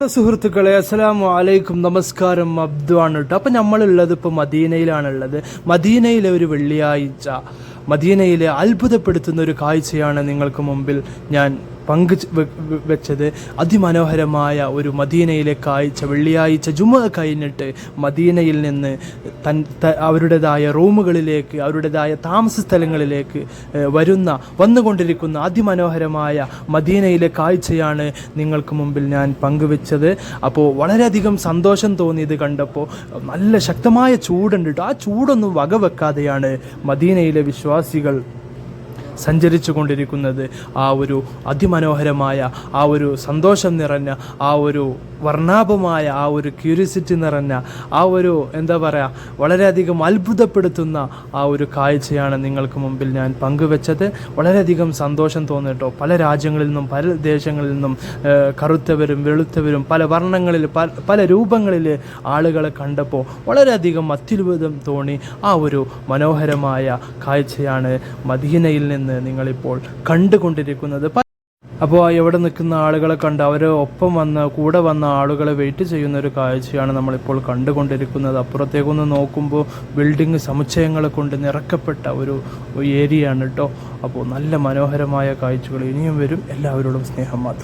സുഹൃത്തുക്കളെ, അസ്സലാമു അലൈക്കും, നമസ്കാരം. അബ്ദു ആണ് കേട്ടോ. അപ്പം നമ്മളുള്ളത് ഇപ്പോൾ മദീനയിലാണുള്ളത്. മദീനയിലെ ഒരു വെള്ളിയാഴ്ച, മദീനയിലെ അത്ഭുതപ്പെടുത്തുന്ന ഒരു കാഴ്ചയാണ് നിങ്ങൾക്ക് മുമ്പിൽ ഞാൻ വെച്ചത്. അതിമനോഹരമായ ഒരു മദീനയിലെ കാഴ്ച. വെള്ളിയാഴ്ച ജുമുഅ കഴിഞ്ഞിട്ട് മദീനയിൽ നിന്ന് അവരുടേതായ റൂമുകളിലേക്ക്, അവരുടേതായ താമസ സ്ഥലങ്ങളിലേക്ക് വന്നുകൊണ്ടിരിക്കുന്ന അതിമനോഹരമായ മദീനയിലെ കാഴ്ചയാണ് നിങ്ങൾക്ക് മുമ്പിൽ ഞാൻ പങ്കുവെച്ചത്. അപ്പോൾ വളരെയധികം സന്തോഷം തോന്നിയത് കണ്ടപ്പോൾ. നല്ല ശക്തമായ ചൂടുണ്ട് കേട്ടോ. ആ ചൂടൊന്നും വകവെക്കാതെയാണ് മദീനയിലെ വിശ്വാസികൾ സഞ്ചരിച്ചു കൊണ്ടിരിക്കുന്നത്. ആ ഒരു അതിമനോഹരമായ, ആ ഒരു സന്തോഷം നിറഞ്ഞ, ആ ഒരു വർണ്ണാഭമായ, ആ ഒരു ക്യൂരിയോസിറ്റി നിറഞ്ഞ, ആ ഒരു എന്താ പറയുക, വളരെയധികം അത്ഭുതപ്പെടുത്തുന്ന ആ ഒരു കാഴ്ചയാണ് നിങ്ങൾക്ക് മുമ്പിൽ ഞാൻ പങ്കുവെച്ചത്. വളരെയധികം സന്തോഷം തോന്നിട്ടോ. പല രാജ്യങ്ങളിൽ നിന്നും പല ദേശങ്ങളിൽ നിന്നും കറുത്തവരും വെളുത്തവരും പല വർണ്ണങ്ങളിൽ പല രൂപങ്ങളിൽ ആളുകളെ കണ്ടപ്പോൾ വളരെയധികം അത്ഭുതം തോന്നി. ആ ഒരു മനോഹരമായ കാഴ്ചയാണ് മദീനയിൽ നിന്ന് നിങ്ങളിപ്പോൾ കണ്ടുകൊണ്ടിരിക്കുന്നത്. അപ്പോൾ എവിടെ നിൽക്കുന്ന ആളുകളെ കണ്ട് അവരെ ഒപ്പം കൂടെ വന്ന ആളുകളെ വെയിറ്റ് ചെയ്യുന്ന ഒരു കാഴ്ചയാണ് നമ്മളിപ്പോൾ കണ്ടുകൊണ്ടിരിക്കുന്നത്. അപ്പുറത്തേക്കൊന്ന് നോക്കുമ്പോൾ ബിൽഡിംഗ് സമുച്ചയങ്ങളെ കൊണ്ട് നിറക്കപ്പെട്ട ഒരു ഏരിയയാണ് കേട്ടോ. അപ്പോൾ നല്ല മനോഹരമായ കാഴ്ചകൾ ഇനിയും വരും. എല്ലാവരോടും സ്നേഹം മാത്രം.